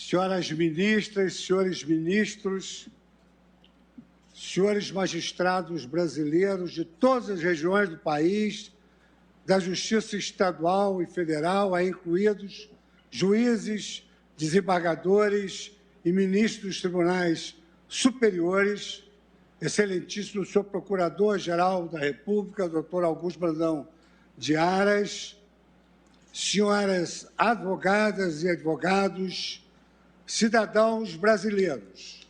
senhoras ministras, senhores ministros, senhores magistrados brasileiros de todas as regiões do país, da Justiça Estadual e Federal, aí incluídos juízes, desembargadores e ministros dos tribunais superiores, excelentíssimo senhor Procurador-Geral da República, doutor Augusto Brandão de Aras, senhoras advogadas e advogados, cidadãos brasileiros.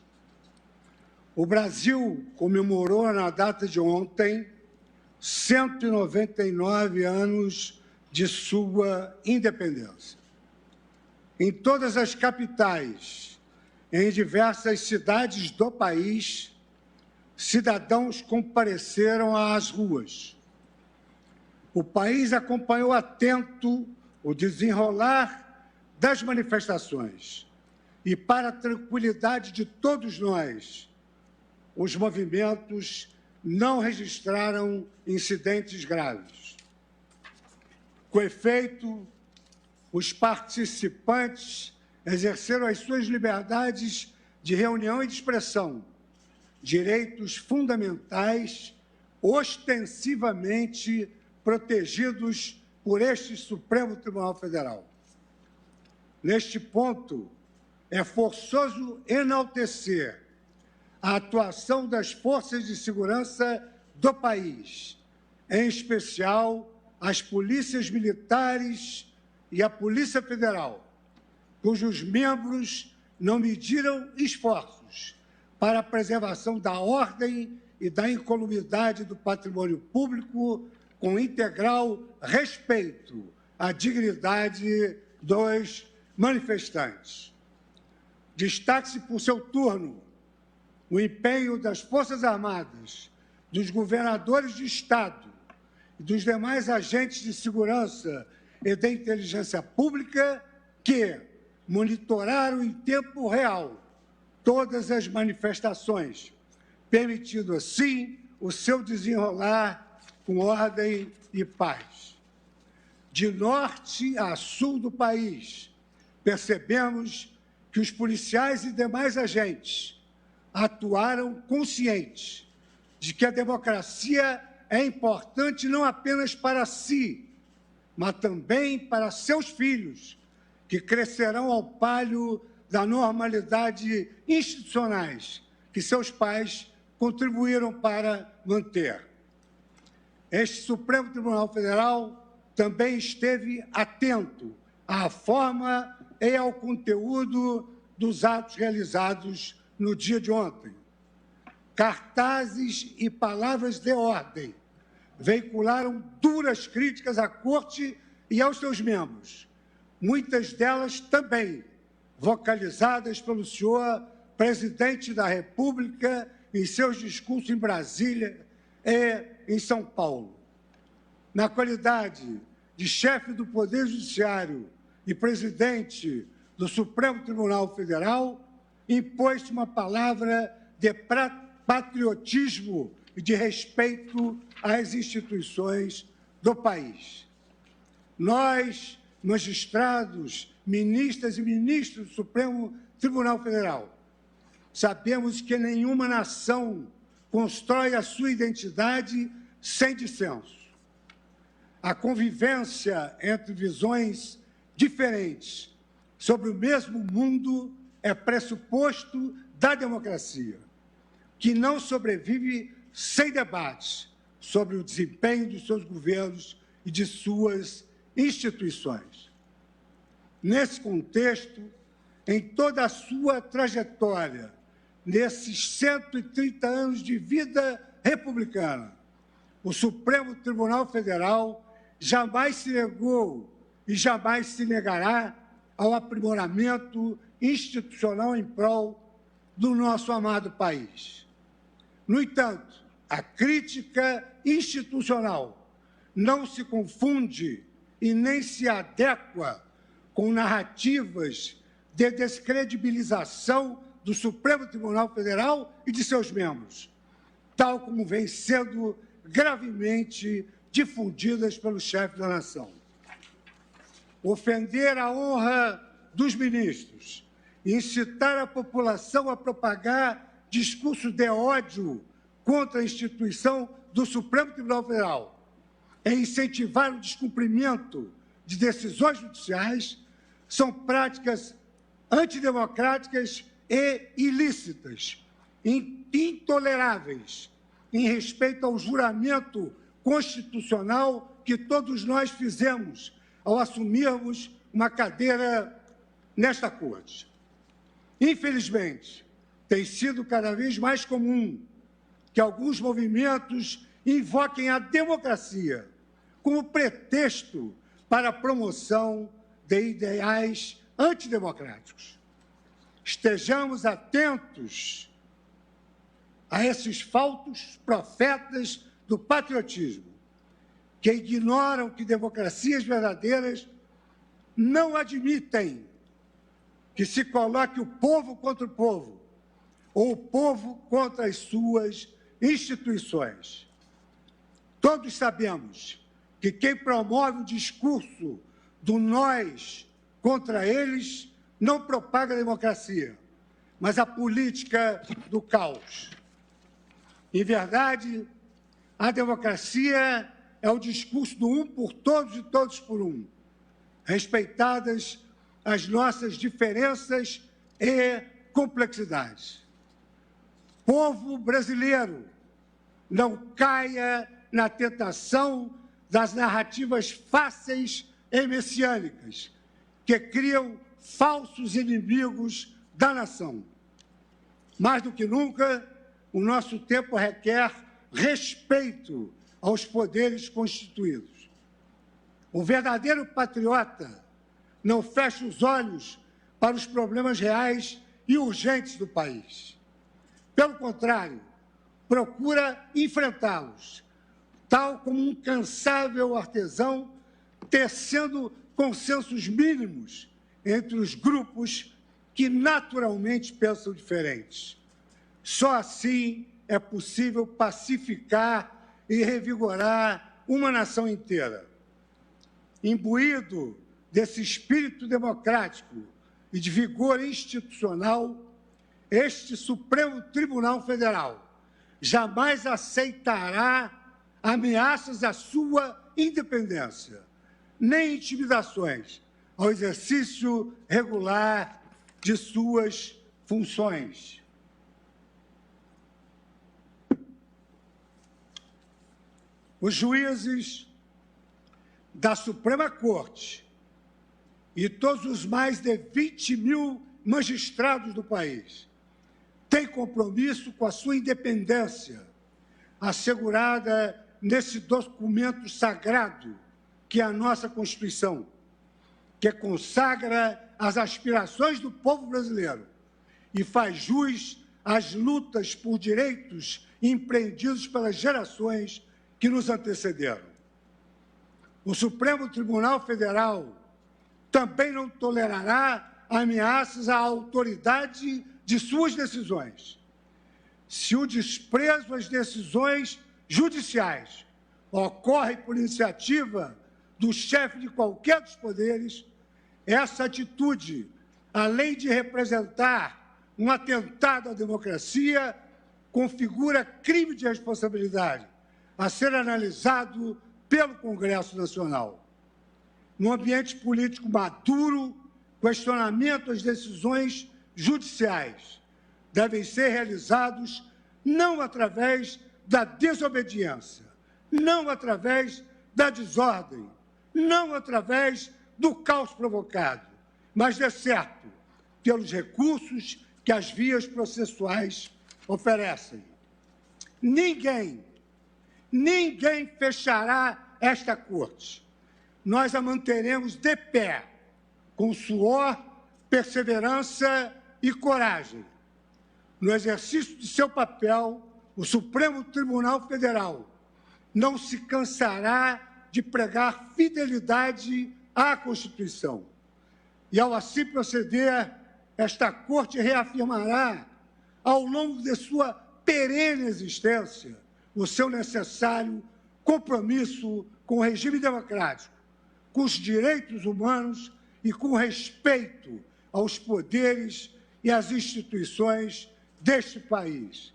O Brasil comemorou na data de ontem 199 anos de sua independência. Em todas as capitais, em diversas cidades do país, cidadãos compareceram às ruas. O país acompanhou atento o desenrolar das manifestações e, para a tranquilidade de todos nós, os movimentos não registraram incidentes graves. Com efeito, os participantes exerceram as suas liberdades de reunião e de expressão, direitos fundamentais, ostensivamente protegidos por este Supremo Tribunal Federal. Neste ponto, é forçoso enaltecer a atuação das forças de segurança do país, em especial as polícias militares e a Polícia Federal, cujos membros não mediram esforços para a preservação da ordem e da incolumidade do patrimônio público, com integral respeito à dignidade dos manifestantes. Destaque-se por seu turno o empenho das Forças Armadas, dos governadores de Estado e dos demais agentes de segurança e da inteligência pública que monitoraram em tempo real todas as manifestações, permitindo assim o seu desenrolar com ordem e paz. De norte a sul do país, percebemos que os policiais e demais agentes atuaram conscientes de que a democracia é importante não apenas para si, mas também para seus filhos, que crescerão ao palio da normalidade institucionais que seus pais contribuíram para manter. Este Supremo Tribunal Federal também esteve atento à forma e ao conteúdo dos atos realizados no dia de ontem. Cartazes e palavras de ordem veicularam duras críticas à Corte e aos seus membros, muitas delas também vocalizadas pelo senhor Presidente da República em seus discursos em Brasília e em São Paulo. Na qualidade de chefe do Poder Judiciário e presidente do Supremo Tribunal Federal, impôs uma palavra de patriotismo e de respeito às instituições do país. Nós, magistrados, ministras e ministros do Supremo Tribunal Federal, sabemos que nenhuma nação constrói a sua identidade sem dissenso. A convivência entre visões diferentes sobre o mesmo mundo é pressuposto da democracia, que não sobrevive sem debates sobre o desempenho dos seus governos e de suas instituições. Nesse contexto, em toda a sua trajetória, nesses 130 anos de vida republicana, o Supremo Tribunal Federal jamais se negou e jamais se negará ao aprimoramento institucional em prol do nosso amado país. No entanto, a crítica institucional não se confunde e nem se adequa com narrativas de descredibilização do Supremo Tribunal Federal e de seus membros, tal como vem sendo gravemente difundidas pelo chefe da nação. Ofender a honra dos ministros incitar a população a propagar discurso de ódio contra a instituição do Supremo Tribunal Federal, e incentivar o descumprimento de decisões judiciais, são práticas antidemocráticas e ilícitas, intoleráveis, em respeito ao juramento constitucional que todos nós fizemos ao assumirmos uma cadeira nesta Corte. Infelizmente, tem sido cada vez mais comum que alguns movimentos invoquem a democracia como pretexto para a promoção de ideais antidemocráticos. Estejamos atentos a esses falsos profetas do patriotismo, que ignoram que democracias verdadeiras não admitem que se coloque o povo contra o povo, ou o povo contra as suas instituições. Todos sabemos que quem promove o discurso do nós contra eles não propaga a democracia, mas a política do caos. Em verdade, a democracia é o discurso do um por todos e todos por um, respeitadas as nossas diferenças e complexidades. Povo brasileiro, não caia na tentação das narrativas fáceis e messiânicas, que criam falsos inimigos da nação. Mais do que nunca, o nosso tempo requer respeito aos poderes constituídos. O verdadeiro patriota não fecha os olhos para os problemas reais e urgentes do país. Pelo contrário, procura enfrentá-los, tal como um incansável artesão tecendo consensos mínimos entre os grupos que naturalmente pensam diferentes. Só assim é possível pacificar e revigorar uma nação inteira. Imbuído desse espírito democrático e de vigor institucional, este Supremo Tribunal Federal jamais aceitará ameaças à sua independência, nem intimidações ao exercício regular de suas funções. Os juízes da Suprema Corte e todos os mais de 20 mil magistrados do país têm compromisso com a sua independência, assegurada nesse documento sagrado que é a nossa Constituição, que consagra as aspirações do povo brasileiro e faz jus às lutas por direitos empreendidos pelas gerações que nos antecederam. O Supremo Tribunal Federal também não tolerará ameaças à autoridade de suas decisões. Se o desprezo às decisões judiciais ocorre por iniciativa do chefe de qualquer dos poderes, essa atitude, além de representar um atentado à democracia, configura crime de responsabilidade a ser analisado pelo Congresso Nacional. No ambiente político maduro, questionamento às decisões judiciais devem ser realizados não através da desobediência, não através da desordem, não através do caos provocado, mas, de certo, pelos recursos que as vias processuais oferecem. Ninguém fechará esta Corte. Nós a manteremos de pé, com suor, perseverança e coragem. No exercício de seu papel, o Supremo Tribunal Federal não se cansará de pregar fidelidade à Constituição. E, ao assim proceder, esta Corte reafirmará, ao longo de sua perene existência, o seu necessário compromisso com o regime democrático, com os direitos humanos e com o respeito aos poderes e às instituições deste país.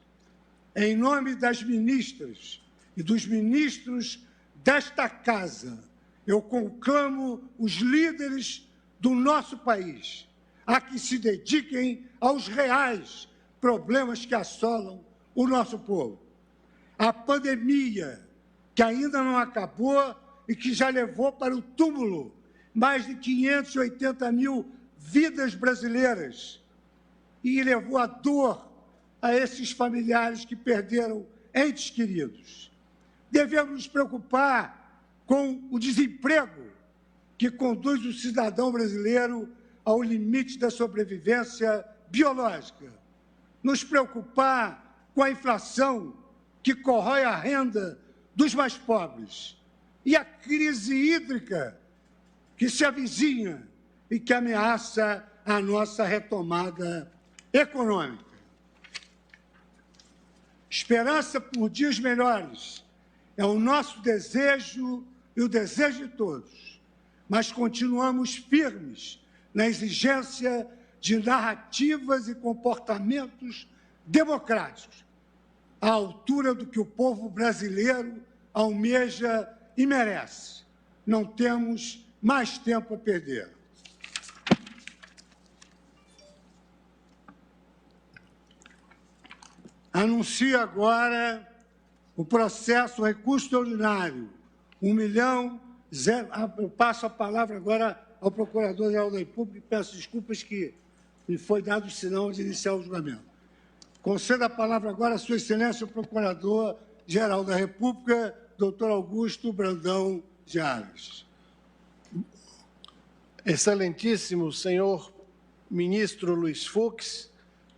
Em nome das ministras e dos ministros desta Casa, eu conclamo os líderes do nosso país a que se dediquem aos reais problemas que assolam o nosso povo. A pandemia, que ainda não acabou e que já levou para o túmulo mais de 580 mil vidas brasileiras e levou a dor a esses familiares que perderam entes queridos. Devemos nos preocupar com o desemprego que conduz o cidadão brasileiro ao limite da sobrevivência biológica. Nos preocupar com a inflação que corrói a renda dos mais pobres e a crise hídrica que se avizinha e que ameaça a nossa retomada econômica. Esperança por dias melhores é o nosso desejo e o desejo de todos, mas continuamos firmes na exigência de narrativas e comportamentos democráticos, à altura do que o povo brasileiro almeja e merece. Não temos mais tempo a perder. Anuncio agora o processo recurso extraordinário. Eu passo a palavra agora ao Procurador-Geral da República e peço desculpas que me foi dado o sinal de iniciar o julgamento. Concedo a palavra agora a Sua Excelência, o Procurador-Geral da República, doutor Augusto Brandão de Aras. Excelentíssimo senhor ministro Luiz Fux,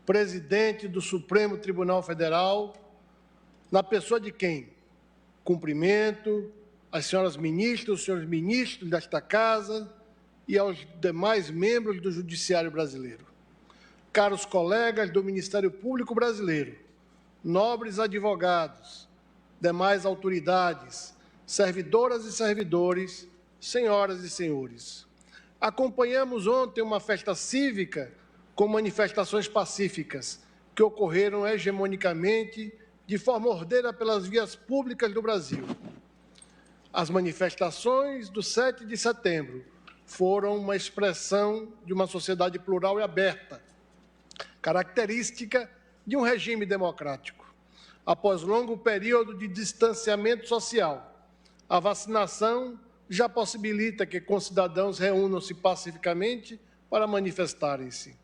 presidente do Supremo Tribunal Federal, na pessoa de quem cumprimento as senhoras ministras, os senhores ministros desta Casa e aos demais membros do Judiciário Brasileiro. Caros colegas do Ministério Público Brasileiro, nobres advogados, demais autoridades, servidoras e servidores, senhoras e senhores. Acompanhamos ontem uma festa cívica com manifestações pacíficas que ocorreram hegemonicamente de forma ordeira pelas vias públicas do Brasil. As manifestações do 7 de setembro foram uma expressão de uma sociedade plural e aberta, característica de um regime democrático. Após longo período de distanciamento social, a vacinação já possibilita que concidadãos reúnam-se pacificamente para manifestarem-se.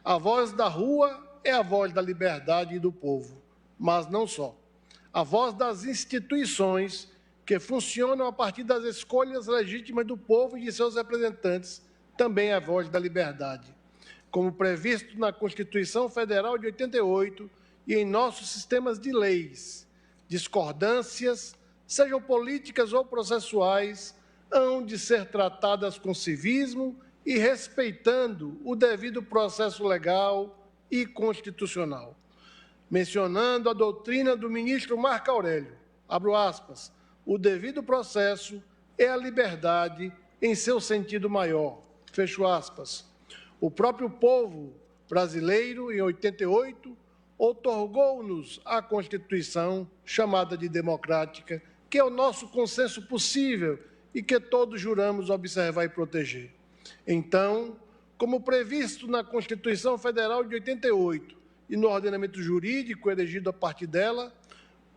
A voz da rua é a voz da liberdade e do povo, mas não só. A voz das instituições que funcionam a partir das escolhas legítimas do povo e de seus representantes também é a voz da liberdade. Como previsto na Constituição Federal de 88 e em nossos sistemas de leis, discordâncias, sejam políticas ou processuais, hão de ser tratadas com civismo e respeitando o devido processo legal e constitucional. Mencionando a doutrina do ministro Marco Aurélio, abro aspas, o devido processo é a liberdade em seu sentido maior, fecho aspas. O próprio povo brasileiro, em 88, outorgou-nos a Constituição, chamada de democrática, que é o nosso consenso possível e que todos juramos observar e proteger. Então, como previsto na Constituição Federal de 88 e no ordenamento jurídico erigido a partir dela,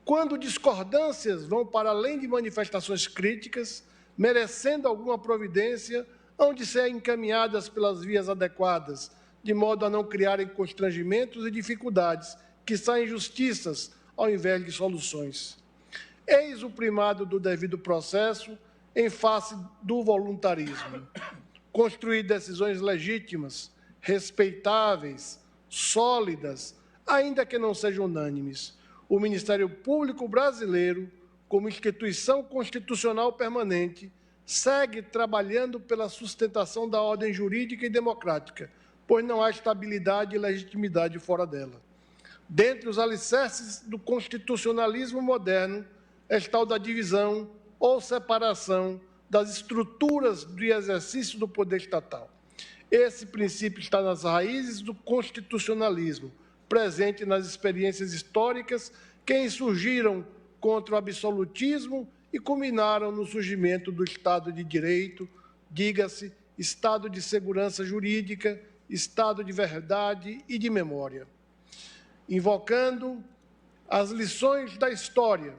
quando discordâncias vão para além de manifestações críticas, merecendo alguma providência, hão de ser encaminhadas pelas vias adequadas, de modo a não criarem constrangimentos e dificuldades que saem justiças ao invés de soluções. Eis o primado do devido processo em face do voluntarismo. Construir decisões legítimas, respeitáveis, sólidas, ainda que não sejam unânimes. O Ministério Público Brasileiro, como instituição constitucional permanente, segue trabalhando pela sustentação da ordem jurídica e democrática, pois não há estabilidade e legitimidade fora dela. Dentre os alicerces do constitucionalismo moderno está o da divisão ou separação das estruturas do exercício do poder estatal. Esse princípio está nas raízes do constitucionalismo, presente nas experiências históricas que surgiram contra o absolutismo e culminaram no surgimento do Estado de Direito, diga-se, Estado de segurança jurídica, Estado de verdade e de memória. Invocando as lições da história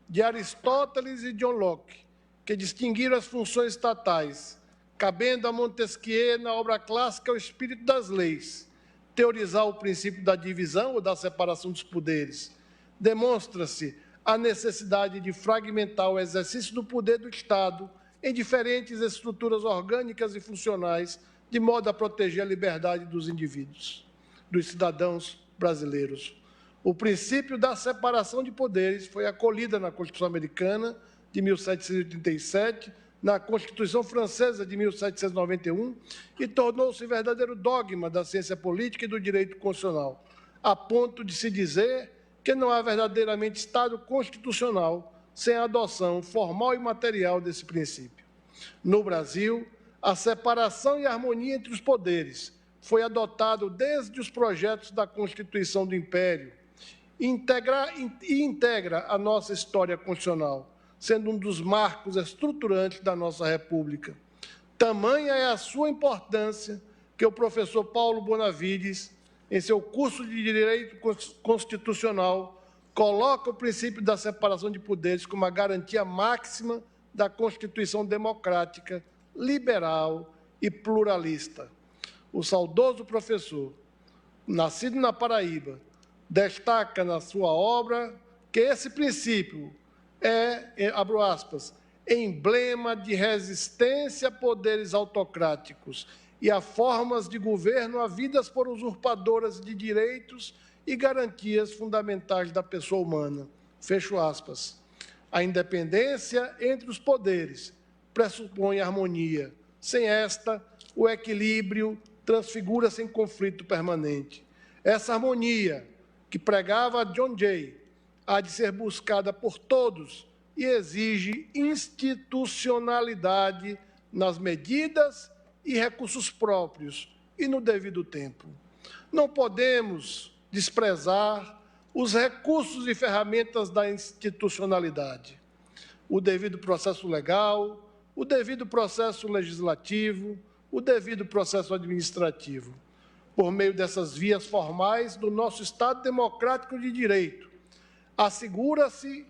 de Aristóteles e John Locke, que distinguiram as funções estatais, cabendo a Montesquieu, na obra clássica O Espírito das Leis, teorizar o princípio da divisão ou da separação dos poderes, demonstra-se a necessidade de fragmentar o exercício do poder do Estado em diferentes estruturas orgânicas e funcionais, de modo a proteger a liberdade dos indivíduos, dos cidadãos brasileiros. O princípio da separação de poderes foi acolhida na Constituição Americana de 1787, na Constituição Francesa de 1791 e tornou-se verdadeiro dogma da ciência política e do direito constitucional, a ponto de se dizer que não há verdadeiramente Estado constitucional sem a adoção formal e material desse princípio. No Brasil, a separação e a harmonia entre os poderes foi adotado desde os projetos da Constituição do Império e integra a nossa história constitucional, sendo um dos marcos estruturantes da nossa República. Tamanha é a sua importância que o professor Paulo Bonavides, em seu curso de Direito Constitucional, coloca o princípio da separação de poderes como a garantia máxima da Constituição democrática, liberal e pluralista. O saudoso professor, nascido na Paraíba, destaca na sua obra que esse princípio abro aspas, emblema de resistência a poderes autocráticos e a formas de governo havidas por usurpadoras de direitos e garantias fundamentais da pessoa humana. Fecho aspas. A independência entre os poderes pressupõe harmonia. Sem esta, o equilíbrio transfigura-se em conflito permanente. Essa harmonia, que pregava John Jay, há de ser buscada por todos e exige institucionalidade nas medidas e recursos próprios e no devido tempo. Não podemos desprezar os recursos e ferramentas da institucionalidade, o devido processo legal, o devido processo legislativo, o devido processo administrativo. Por meio dessas vias formais do nosso Estado democrático de direito, assegura-se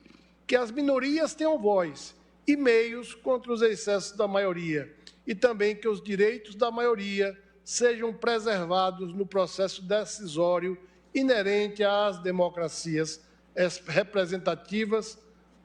que as minorias tenham voz e meios contra os excessos da maioria, e também que os direitos da maioria sejam preservados no processo decisório inerente às democracias representativas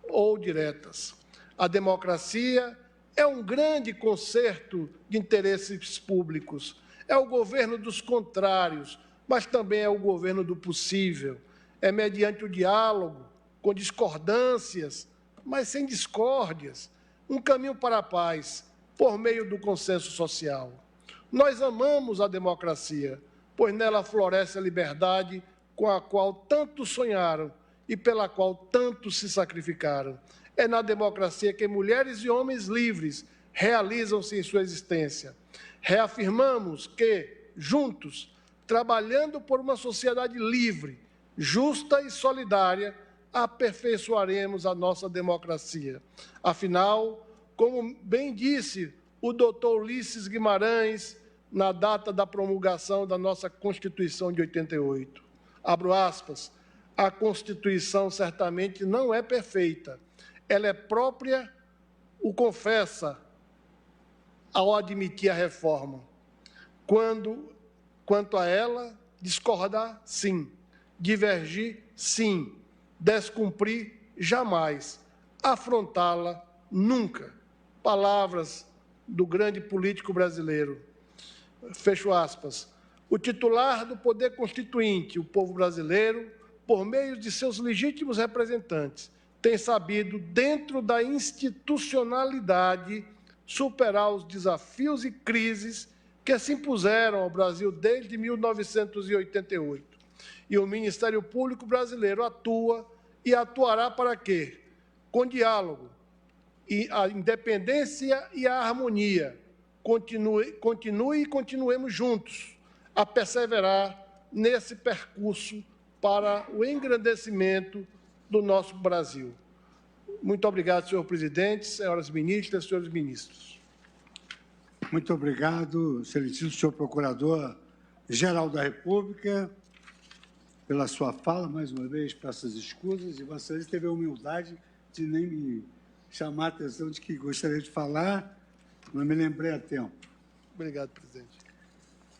ou diretas. A democracia é um grande concerto de interesses públicos, é o governo dos contrários, mas também é o governo do possível. É mediante o diálogo, com discordâncias, mas sem discórdias, um caminho para a paz, por meio do consenso social. Nós amamos a democracia, pois nela floresce a liberdade com a qual tantos sonharam e pela qual tantos se sacrificaram. É na democracia que mulheres e homens livres realizam-se em sua existência. Reafirmamos que, juntos, trabalhando por uma sociedade livre, justa e solidária, aperfeiçoaremos a nossa democracia. Afinal, como bem disse o doutor Ulisses Guimarães, na data da promulgação da nossa Constituição de 88, abro aspas, a Constituição certamente não é perfeita, ela é própria, o confessa, ao admitir a reforma. Quanto a ela, discordar, sim. Divergir, sim. Descumprir, jamais. Afrontá-la, nunca. Palavras do grande político brasileiro. Fecho aspas. O titular do poder constituinte, o povo brasileiro, por meio de seus legítimos representantes, tem sabido, dentro da institucionalidade, superar os desafios e crises que se impuseram ao Brasil desde 1988. E o Ministério Público brasileiro atua e atuará para quê? Com diálogo, e a independência e a harmonia, continuemos juntos a perseverar nesse percurso para o engrandecimento do nosso Brasil. Muito obrigado, senhor presidente, senhoras ministras, senhores ministros. Muito obrigado, excelentíssimo senhor Procurador-Geral da República, pela sua fala. Mais uma vez, peço as escusas, e Vossa Excelência teve a humildade de nem me chamar a atenção de que gostaria de falar, não me lembrei a tempo. Obrigado, presidente.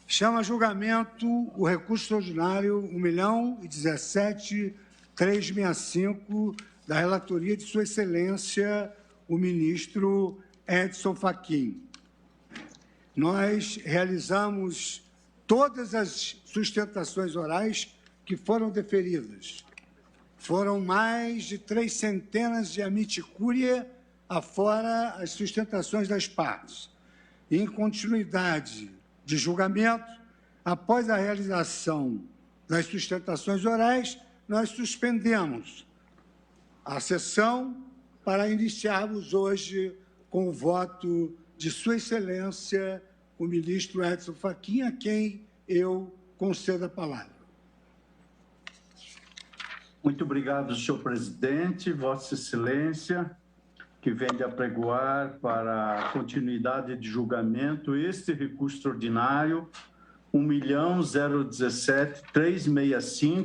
Chama a julgamento o recurso extraordinário 1.017.365 da relatoria de Sua Excelência, o ministro Edson Fachin. Nós realizamos todas as sustentações orais que foram deferidas. Foram mais de 300 de amici curiae, afora as sustentações das partes. Em continuidade de julgamento, após a realização das sustentações orais, nós suspendemos a sessão para iniciarmos hoje com o voto de Sua Excelência, o ministro Edson Fachin, a quem eu concedo a palavra. Muito obrigado, senhor presidente. Vossa Excelência, que vem de apregoar para a continuidade de julgamento este recurso extraordinário 1.017.365,